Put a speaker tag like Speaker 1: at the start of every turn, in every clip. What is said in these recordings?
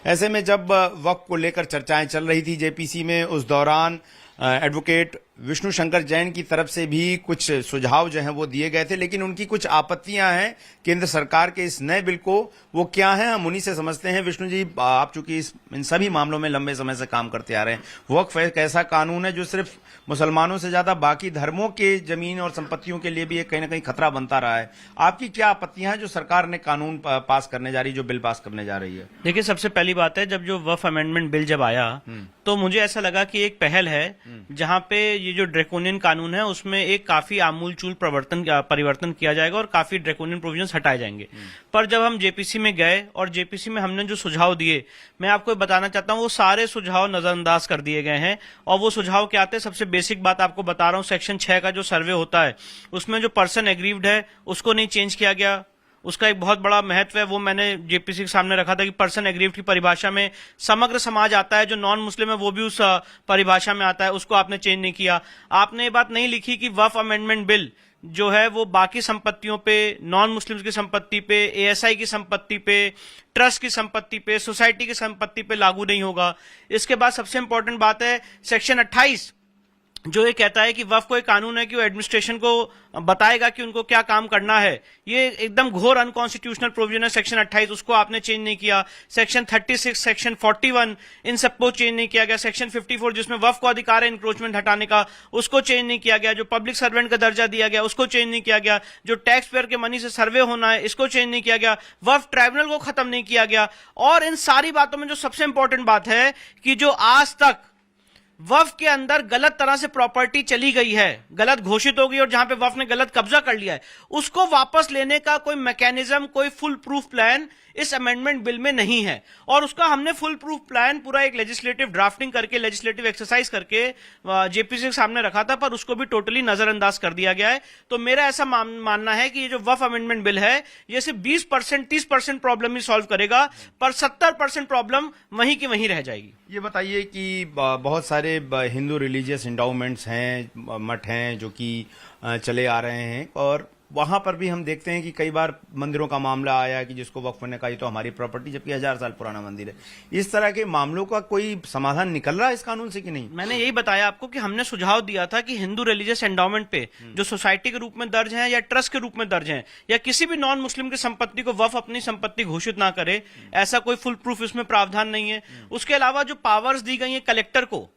Speaker 1: ऐसे में जब वक्फ को लेकर चर्चाएं चल रही थी जेपीसी में, उस दौरान एडवोकेट विष्णु शंकर जैन की तरफ से भी कुछ सुझाव जो हैं वो दिए गए थे, लेकिन उनकी कुछ आपत्तियां हैं केंद्र सरकार के इस नए बिल को। वो क्या हैं, हम उन्हीं से समझते हैं। विष्णु जी, आप चूंकि इन सभी मामलों में लंबे समय से काम करते आ रहे हैं, वक्फ एक ऐसा कानून है जो सिर्फ मुसलमानों से ज्यादा बाकी धर्मों के जमीन और संपत्तियों के लिए भी एक कहीं ना कहीं खतरा बनता रहा है। आपकी क्या आपत्तियां हैं जो सरकार ने कानून पास करने जा रही है, जो बिल पास करने जा रही है?
Speaker 2: देखिए, सबसे पहली बात है, जब जो वक्फ अमेंडमेंट बिल जब आया तो मुझे ऐसा लगा कि एक पहल है जहां पे ये जो ड्रैकोनियन कानून है उसमें एक काफी आमूलचूल परिवर्तन किया जाएगा और काफी ड्रैकोनियन प्रोविजंस हटाए जाएंगे। पर जब हम जेपीसी में गए और जेपीसी में हमने जो सुझाव दिए, मैं आपको बताना चाहता हूं वो सारे सुझाव नजरअंदाज कर दिए गए हैं। और वो सुझाव क्या आते हैं, सबसे बेसिक बात आपको बता रहा हूं, सेक्शन 6 का जो सर्वे होता है उसमें जो पर्सन एग्रीव्ड है उसको नहीं चेंज किया गया। उसका एक बहुत बड़ा महत्व है, वो मैंने जेपीसी के सामने रखा था कि पर्सन एग्रीव्ड की परिभाषा में समग्र समाज आता है, जो नॉन मुस्लिम है वो भी उस परिभाषा में आता है, उसको आपने चेंज नहीं किया। आपने ये बात नहीं लिखी कि वक्फ अमेंडमेंट बिल जो है वो बाकी संपत्तियों पे, नॉन मुस्लिम्स की संपत्ति पे, एएसआई की संपत्ति पे, ट्रस्ट की संपत्ति पे, सोसाइटी की संपत्ति पे लागू नहीं होगा। इसके बाद सबसे इंपॉर्टेंट बात है सेक्शन 28, जो ये कहता है कि वक्फ कोई कानून है कि वो एडमिनिस्ट्रेशन को बताएगा कि उनको क्या काम करना है। ये एकदम घोर अनकॉन्स्टिट्यूशनल प्रोविजन है सेक्शन 28, उसको आपने चेंज नहीं किया। सेक्शन 36, सेक्शन 41, इन सबको चेंज नहीं किया गया। सेक्शन 54 जिसमें वक्फ को अधिकार है इंक्रोचमेंट हटाने का, उसको चेंज नहीं किया गया। जो पब्लिक सर्वेंट का दर्जा दिया गया उसको चेंज नहीं किया गया। जो टैक्स पेयर के मनी से सर्वे होना है इसको चेंज नहीं किया गया। वक्फ ट्राइब्यूनल को खत्म नहीं किया गया। और इन सारी बातों में जो सबसे इंपॉर्टेंट बात है कि जो आज तक वक्फ के अंदर गलत तरह से प्रॉपर्टी चली गई है, गलत घोषित हो गई और जहां पे वक्फ ने गलत कब्जा कर लिया है, उसको वापस लेने का कोई मैकेनिज्म, कोई फुल प्रूफ प्लान इस अमेंडमेंट बिल में नहीं है। और उसका हमने फुल प्रूफ प्लान पूरा एक लेजिस्लेटिव ड्राफ्टिंग करके, लेजिस्लेटिव एक्सरसाइज करके जेपीसी के सामने रखा था, पर उसको भी टोटली नजरअंदाज कर दिया गया है। तो मेरा ऐसा मानना है कि ये जो वक्फ अमेंडमेंट बिल है ये सिर्फ 20%, 30% प्रॉब्लम ही सॉल्व करेगा, पर 70% प्रॉब्लम वहीं की वहीं रह जाएगी।
Speaker 1: ये बताइए कि बहुत सारे हिंदू रिलीजियस एंडाउमेंट्स हैं, मठ हैं जो कि चले आ रहे हैं, और वहां पर भी हम देखते हैं कि कई बार मंदिरों का मामला आया कि जिसको वक्फ ने कहा तो हमारी प्रॉपर्टी, जबकि 1000 साल पुराना मंदिर है। इस तरह के मामलों का कोई समाधान निकल रहा है इस कानून से कि नहीं?
Speaker 2: मैंने यही बताया आपको कि हमने सुझाव दिया था कि हिंदू रिलीजियस एंडाउमेंट पे जो सोसाइटी के रूप में दर्ज है या ट्रस्ट के रूप में दर्ज है या किसी भी नॉन मुस्लिम की संपत्ति को वक्फ अपनी संपत्ति घोषित ना करे, ऐसा कोई फुल प्रूफ इसमें प्रावधान नहीं है। उसके अलावा जो पावर्स दी गई है कलेक्टर को,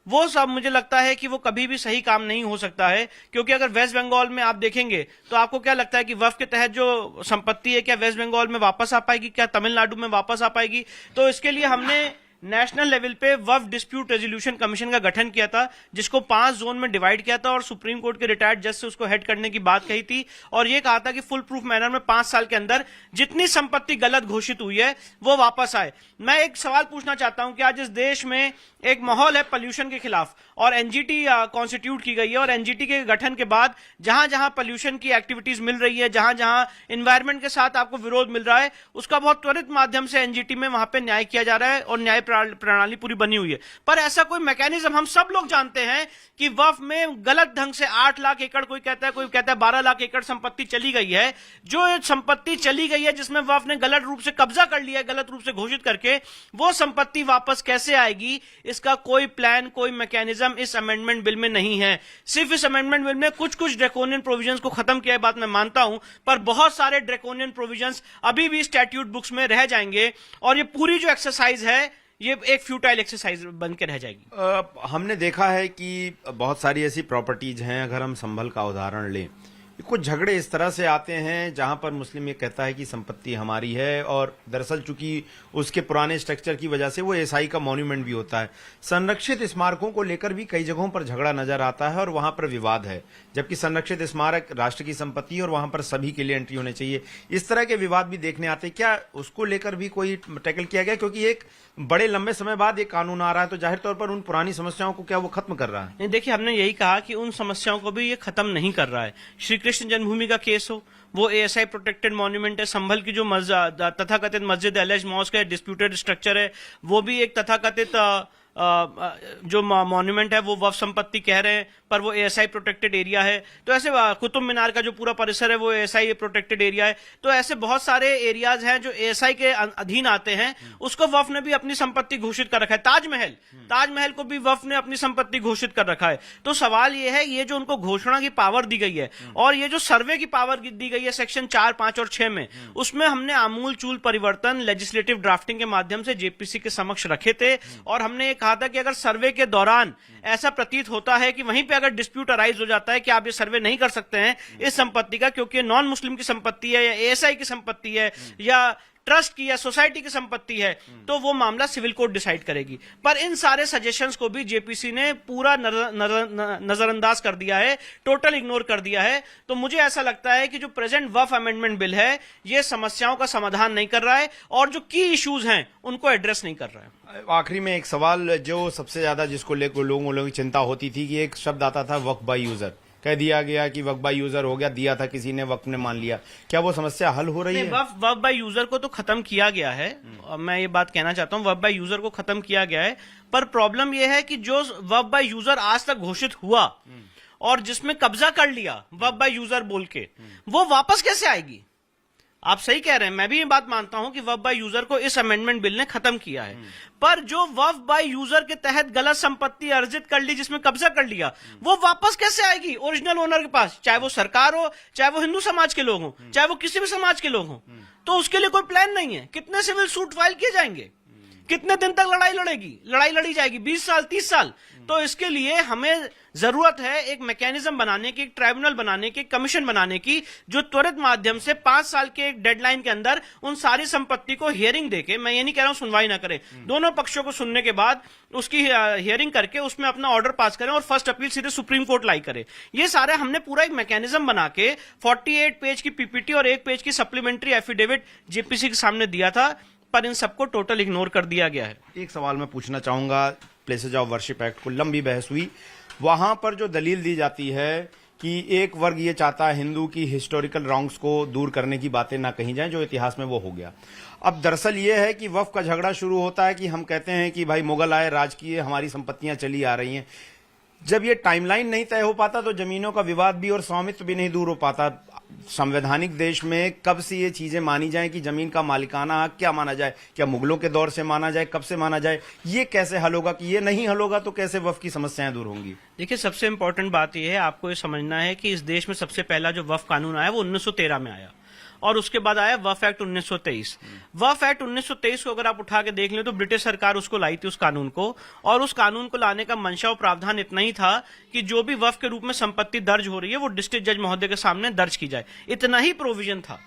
Speaker 2: वो सब मुझे लगता है कि वो कभी भी सही काम नहीं हो सकता है। क्योंकि अगर वेस्ट बंगाल में आप देखेंगे तो आपको क्या लगता है कि वक्फ के तहत जो संपत्ति है क्या वेस्ट बंगाल में वापस आ पाएगी, क्या तमिलनाडु में वापस आ पाएगी? तो इसके लिए हमने नेशनल लेवल पे वक्फ डिस्प्यूट रेजोल्यूशन कमीशन का गठन किया था, जिसको 5 जोन में डिवाइड किया था और सुप्रीम कोर्ट के रिटायर्ड जज से उसको हेड करने की बात कही थी। और ये कहा था कि फुल प्रूफ मैनर में 5 साल के अंदर जितनी संपत्ति गलत घोषित हुई है वो वापस आए। मैं एक सवाल पूछना चाहता हूं कि आज इस देश में एक माहौल है पॉल्यूशन के खिलाफ और एनजीटी कॉन्स्टिट्यूट की गई है, और एनजीटी के गठन के बाद जहां जहां पॉल्यूशन की एक्टिविटीज मिल रही है, जहां जहां एनवायरमेंट के साथ आपको विरोध मिल रहा है, उसका बहुत त्वरित माध्यम से एनजीटी में वहां पे न्याय किया जा रहा है और न्याय प्रणाली पूरी बनी हुई है। पर ऐसा कोई मैकेनिज्म, हम सब लोग जानते हैं कि वक्फ में गलत ढंग से 8 लाख एकड़, कोई कहता है 12 लाख एकड़ संपत्ति चली गई है। जो संपत्ति चली गई है जिसमें वक्फ ने गलत रूप से कब्जा कर लिया है, गलत रूप से घोषित करके, वो संपत्ति वापस कैसे आएगी, इसका कोई प्लान, कोई मैकेनिज्म इस अमेंडमेंट बिल में नहीं है। सिर्फ इस अमेंडमेंट बिल में कुछ ड्रैकोनियन प्रोविजंस को खत्म किया है, बात मैं मानता हूं, पर बहुत सारे ड्रैकोनियन प्रोविजंस अभी भी स्टैट्यूट बुक्स में रह जाएंगे और ये पूरी जो एक्सरसाइज है ये एक फ्यूटाइल एक्सरसाइज बन के रह जाएगी।
Speaker 1: हमने देखा है कि बहुत सारी ऐसी प्रॉपर्टीज हैं, अगर हम संभल का उदाहरण लें, कुछ झगड़े इस तरह से आते हैं जहां पर मुस्लिम ये कहता है कि संपत्ति हमारी है, और दरअसल चूंकि उसके पुराने स्ट्रक्चर की वजह से वो एसआई का मॉन्यूमेंट भी होता है। संरक्षित स्मारकों को लेकर भी कई जगहों पर झगड़ा नजर आता है और वहां पर विवाद है, जबकि संरक्षित स्मारक राष्ट्र की संपत्ति है और वहां पर सभी के लिए एंट्री होनी चाहिए। इस तरह के विवाद भी देखने आते हैं, क्या उसको लेकर भी कोई टैकल किया गया? क्योंकि एक बड़े लंबे समय बाद एक कानून आ रहा है, तो जाहिर तौर पर उन पुरानी समस्याओं को क्या वो खत्म कर रहा है?
Speaker 2: देखिए, हमने यही कहा कि उन समस्याओं को भी ये खत्म नहीं कर रहा है। श्री कृष्ण जन्मभूमि का केस हो, वो एएसआई प्रोटेक्टेड मॉन्यूमेंट है। संभल की जो तथाकथित मस्जिद एलएच मॉस्क है, डिस्प्यूटेड स्ट्रक्चर है, वो भी एक तथाकथित जो मॉन्यूमेंट है वो वफ संपत्ति कह रहे हैं, पर वो एएसआई प्रोटेक्टेड एरिया है। तो ऐसे कुतुब मीनार का जो पूरा परिसर है वो एएसआई प्रोटेक्टेड एरिया है। तो ऐसे बहुत सारे एरियाज हैं जो एएसआई के अधीन आते हैं, उसको वफ ने भी अपनी संपत्ति घोषित कर रखा है। ताजमहल को भी वफ ने अपनी संपत्ति घोषित कर रखा है। तो सवाल ये है, ये जो उनको घोषणा की पावर दी गई है और ये जो सर्वे की पावर दी गई है सेक्शन 4, 5 और 6 में, उसमें हमने आमूल चूल परिवर्तन लेजिस्लेटिव ड्राफ्टिंग के माध्यम से जेपीसी के समक्ष रखे थे और हमने ये कहा था कि अगर सर्वे के दौरान ऐसा प्रतीत होता है कि वहीं पे अगर डिस्प्यूट अराइज हो जाता है कि आप ये सर्वे नहीं कर सकते हैं इस संपत्ति का, क्योंकि नॉन मुस्लिम की संपत्ति है या एएसआई की संपत्ति है या ट्रस्ट की या सोसाइटी की संपत्ति है, तो वो मामला सिविल कोर्ट डिसाइड करेगी। पर इन सारे सजेशंस को भी जेपीसी ने पूरा नजरअंदाज कर दिया है, टोटल इग्नोर कर दिया है। तो मुझे ऐसा लगता है कि जो प्रेजेंट वफ अमेंडमेंट बिल है ये समस्याओं का समाधान नहीं कर रहा है और जो की इश्यूज हैं उनको एड्रेस नहीं कर रहा है।
Speaker 1: आखिरी में एक सवाल जो सबसे ज्यादा जिसको लेकर लोगों की चिंता होती थी कि एक शब्द आता था वक्फ बाय यूजर, कह दिया गया कि वक्फ बाय यूजर हो गया, दिया था किसी ने, वक्फ ने मान लिया, क्या वो समस्या हल हो रही है?
Speaker 2: वक्फ बाय यूजर को तो खत्म किया गया है, मैं ये बात कहना चाहता हूं, वक्फ बाय यूजर को खत्म किया गया है। पर प्रॉब्लम यह है कि जो वक्फ बाय यूजर आज तक घोषित हुआ और जिसमें कब्जा कर लिया वक्फ बाय यूजर बोल के, वो वापस कैसे आएगी? आप सही कह रहे हैं, मैं भी ये बात मानता हूं कि वक्फ बाय यूजर को इस अमेंडमेंट बिल ने खत्म किया है, पर जो वक्फ बाय यूजर के तहत गलत संपत्ति अर्जित कर ली, जिसमें कब्जा कर लिया, वो वापस कैसे आएगी ओरिजिनल ओनर के पास? चाहे वो सरकार हो, चाहे वो हिंदू समाज के लोग हो, चाहे वो किसी भी समाज के लोग हो। तो उसके लिए कोई प्लान नहीं है। कितने सिविल सूट फाइल किए जाएंगे, कितने दिन तक लड़ाई लड़ी जाएगी, 20 साल 30 साल। तो इसके लिए हमें जरूरत है एक मैकेनिज्म बनाने की, एक ट्राइब्यूनल बनाने की, कमीशन बनाने की, जो त्वरित माध्यम से 5 साल के एक डेडलाइन के अंदर उन सारी संपत्ति को हियरिंग देके, मैं ये नहीं कह रहा हूं सुनवाई ना करें, दोनों पक्षों को सुनने के बाद उसकी हियरिंग करके उसमें अपना ऑर्डर पास करें और फर्स्ट अपील सीधे सुप्रीम कोर्ट लाई करे। ये सारे हमने पूरा एक मैकेनिज्म बना के 48 पेज की पीपीटी और 1 पेज की सप्लीमेंट्री एफिडेविट जेपीसी के सामने दिया था, पर इन सबको टोटल इग्नोर कर दिया गया है।
Speaker 1: एक सवाल मैं पूछना चाहूंगा, प्लेसेज ऑफ वर्शिप एक्ट को लंबी बहस हुई, वहां पर जो दलील दी जाती है कि एक वर्ग ये चाहता है हिंदू की हिस्टोरिकल रॉन्ग्स को दूर करने की बातें ना कही जाएं, जो इतिहास में वो हो गया। अब दरअसल ये है कि वक्फ का झगड़ा शुरू होता है कि हम कहते हैं कि भाई मुगल आए, राज किए, हमारी संपत्तियां चली आ रही हैं। जब ये टाइमलाइन नहीं तय हो पाता तो जमीनों का विवाद भी और स्वामित्व भी नहीं दूर हो पाता। संवैधानिक देश में कब से ये चीजें मानी जाए कि जमीन का मालिकाना हक क्या माना जाए, क्या मुगलों के दौर से माना जाए, कब से माना जाए, ये कैसे हल होगा? कि ये नहीं हल होगा तो कैसे वक्फ की समस्याएं दूर होंगी?
Speaker 2: देखिए, सबसे इंपॉर्टेंट बात यह है, आपको ये समझना है कि इस देश में सबसे पहला जो वक्फ कानून आया वो 1913 में आया और उसके बाद आया वक्फ एक्ट 1923। वक्फ एक्ट 1923 को अगर आप उठा के देख लें तो ब्रिटिश सरकार उसको लाई थी, उस कानून को, और उस कानून को लाने का मंशा और प्रावधान इतना ही था कि जो भी वक्फ के रूप में संपत्ति दर्ज हो रही है वो डिस्ट्रिक्ट जज महोदय के सामने दर्ज की जाए, इतना ही प्रोविजन था।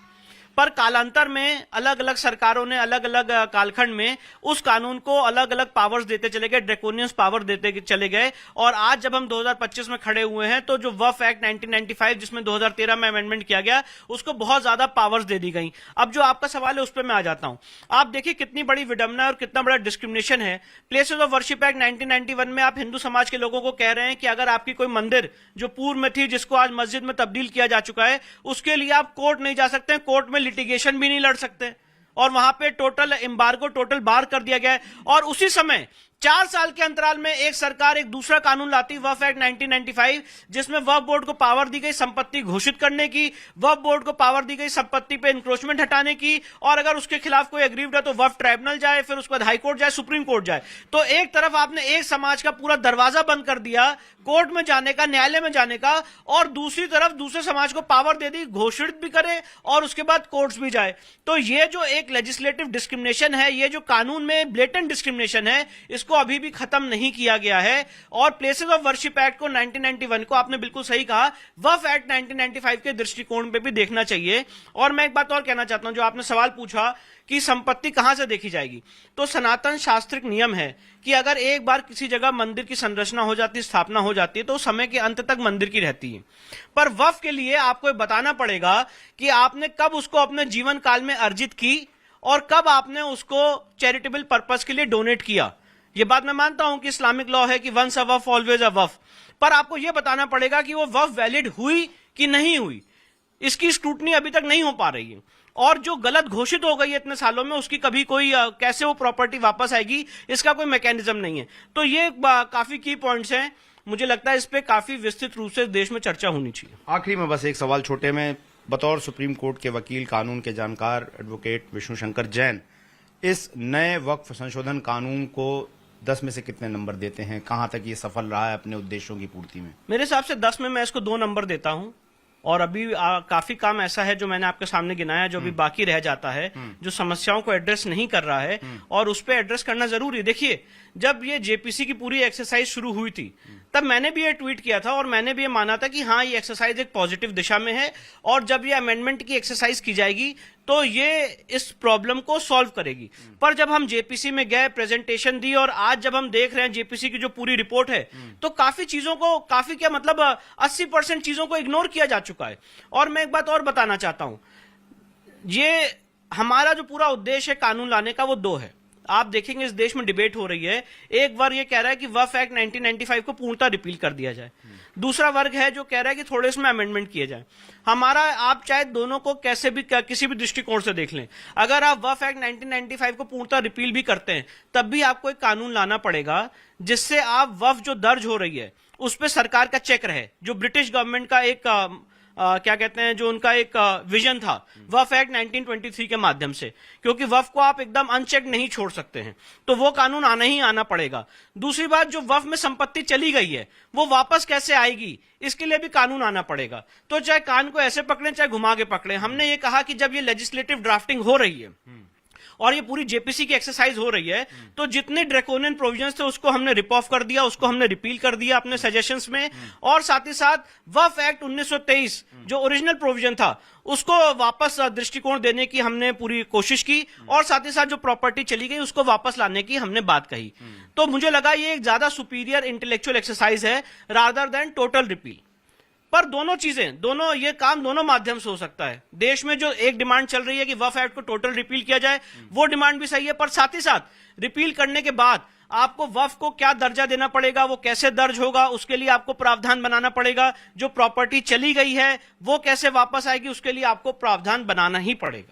Speaker 2: पर कालांतर में अलग अलग सरकारों ने अलग अलग कालखंड में उस कानून को अलग अलग पावर्स देते चले गए, ड्रैकोनियस पावर देते चले गए, और आज जब हम 2025 में खड़े हुए हैं तो जो वक्फ एक्ट 1995 जिसमें 2013 में अमेंडमेंट किया गया, उसको बहुत ज्यादा पावर्स दे दी गई। अब जो आपका सवाल है उस पर मैं आ जाता हूं। आप देखिए कितनी बड़ी विडंबना और कितना बड़ा डिस्क्रिमिनेशन है। प्लेसेस ऑफ वर्शिप एक्ट 1991 में आप हिंदू समाज के लोगों को कह रहे हैं कि अगर आपकी कोई मंदिर जो पूर्व में थी, जिसको आज मस्जिद में तब्दील किया जा चुका है, उसके लिए आप कोर्ट नहीं जा सकते, कोर्ट में लिटिगेशन भी नहीं लड़ सकते, और वहां पे टोटल एम्बार्गो, टोटल बार कर दिया गया है। और उसी समय 4 साल के अंतराल में एक सरकार एक दूसरा कानून लाती, वक्फ एक्ट 1995, जिसमें वक्फ बोर्ड को पावर दी गई संपत्ति घोषित करने की, वक्फ बोर्ड को पावर दी गई संपत्ति पे इंक्रोचमेंट हटाने की, और अगर उसके खिलाफ कोई एग्रीव्ड है तो वक्फ ट्राइब्यूनल जाए, फिर उसके बाद हाई कोर्ट जाए, सुप्रीम कोर्ट जाए। तो एक तरफ आपने एक समाज का पूरा दरवाजा बंद कर दिया कोर्ट में जाने का, न्यायालय में जाने का, और दूसरी तरफ दूसरे समाज को पावर दे दी घोषित भी करे और उसके बाद कोर्ट्स भी जाए। तो ये जो एक लेजिस्लेटिव डिस्क्रिमिनेशन है, ये जो कानून में ब्लेटेंट डिस्क्रिमिनेशन है, इसको अभी भी खत्म नहीं किया गया है। और प्लेसेस ऑफ वर्शिप एक्ट को 1991 को आपने बिल्कुल सही कहा, वक्फ एक्ट 1995 के दृष्टिकोण पे भी देखना चाहिए। और मैं एक बात और कहना चाहता हूं, जो आपने सवाल पूछा कि संपत्ति कहां से देखी जाएगी, तो सनातन शास्त्रिक नियम है कि अगर एक बार किसी जगह मंदिर की संरचना हो जाती है, स्थापना हो जाती है, तो समय के अंत तक मंदिर की रहती है। पर वक्फ के लिए आपको बताना पड़ेगा कि आपने कब उसको अपने जीवन काल में अर्जित की और कब आपने उसको चैरिटेबल पर्पस के लिए डोनेट किया। यह बात मैं मानता हूं कि इस्लामिक लॉ है कि once a Waqf always a वक्फ, पर आपको यह बताना पड़ेगा कि वो वक्फ वैलिड हुई कि नहीं हुई। इसकी स्क्रूटनी अभी तक नहीं हो पा रही है। और जो गलत घोषित हो गई है इतने सालों में उसकी कभी कोई कैसे वो प्रॉपर्टी वापस आएगी इसका कोई मैकेनिज्म नहीं है। तो ये काफी की पॉइंट्स हैं, मुझे लगता है इस पे काफी विस्तृत रूप से देश में चर्चा होनी चाहिए।
Speaker 1: आखिरी में बस एक सवाल छोटे में, बतौर सुप्रीम कोर्ट के वकील, कानून के जानकार, एडवोकेट विष्णु शंकर जैन, इस नए वक्फ संशोधन कानून को 10 में से कितने नंबर देते हैं? कहां तक ये सफल रहा है अपने उद्देश्यों की पूर्ति में?
Speaker 2: मेरे हिसाब से 10 में मैं इसको 2 नंबर देता हूं। और अभी काफी काम ऐसा है जो मैंने आपके सामने गिनाया जो अभी बाकी रह जाता है, जो समस्याओं को एड्रेस नहीं कर रहा है, और उस पर एड्रेस करना जरूरी है। देखिए, जब ये जेपीसी की पूरी एक्सरसाइज शुरू हुई थी तब मैंने भी ये ट्वीट किया था और मैंने भी ये माना था कि हाँ, ये एक्सरसाइज एक पॉजिटिव दिशा में है और जब ये अमेंडमेंट की एक्सरसाइज की जाएगी तो ये इस प्रॉब्लम को सॉल्व करेगी। पर जब हम जेपीसी में गए, प्रेजेंटेशन दी, और आज जब हम देख रहे हैं जेपीसी की जो पूरी रिपोर्ट है, तो काफी चीजों को, काफी क्या मतलब 80% चीजों को इग्नोर किया जा चुका है। और मैं एक बात और बताना चाहता हूं, ये हमारा जो पूरा उद्देश्य है कानून लाने का वो 2 है। आप देखेंगे इस देश में डिबेट हो रही है, एक वर्ग ये कह रहा है कि वक्फ एक्ट 1995 को पूर्णतः रिपील कर दिया जाए, दूसरा वर्ग है जो कह रहा है कि थोड़े इसमें अमेंडमेंट किए जाए। हमारा, आप चाहे दोनों को कैसे भी, किसी भी दृष्टिकोण से देख लें, अगर आप वक्फ एक्ट 1995 को पूर्णतः रिपील भी करते हैं तब भी आपको एक कानून लाना पड़ेगा जिससे आप वक्फ जो दर्ज हो रही है उस पर सरकार का चेक रहे, जो ब्रिटिश गवर्नमेंट का एक क्या कहते हैं, जो उनका एक विजन था वक्फ एक्ट 1923 के माध्यम से, क्योंकि वक्फ को आप एकदम अनचेक नहीं छोड़ सकते हैं, तो वो कानून आना ही आना पड़ेगा। दूसरी बात, जो वक्फ में संपत्ति चली गई है वो वापस कैसे आएगी, इसके लिए भी कानून आना पड़ेगा। तो चाहे कान को ऐसे पकड़े चाहे घुमा के पकड़े, हमने ये कहा कि जब ये लेजिस्लेटिव ड्राफ्टिंग हो रही है और ये पूरी जेपीसी की एक्सरसाइज हो रही है, तो जितने ड्रैकोनियन प्रोविजंस थे उसको हमने रिप ऑफ कर दिया, उसको हमने रिपील कर दिया अपने सजेशंस में, और साथ ही साथ वक्फ एक्ट 1923 जो ओरिजिनल प्रोविजन था उसको वापस दृष्टिकोण देने की हमने पूरी कोशिश की, और साथ ही साथ जो प्रॉपर्टी चली गई उसको वापस लाने की हमने बात कही। तो मुझे लगा ये एक ज्यादा सुपीरियर इंटेलेक्चुअल एक्सरसाइज है रादर देन टोटल रिपील। पर दोनों चीजें, दोनों ये काम दोनों माध्यम से हो सकता है। देश में जो एक डिमांड चल रही है कि वक्फ एक्ट को टोटल रिपील किया जाए, वो डिमांड भी सही है, पर साथ ही साथ रिपील करने के बाद आपको वक्फ को क्या दर्जा देना पड़ेगा, वो कैसे दर्ज होगा, उसके लिए आपको प्रावधान बनाना पड़ेगा। जो प्रॉपर्टी चली गई है वो कैसे वापस आएगी, उसके लिए आपको प्रावधान बनाना ही पड़ेगा।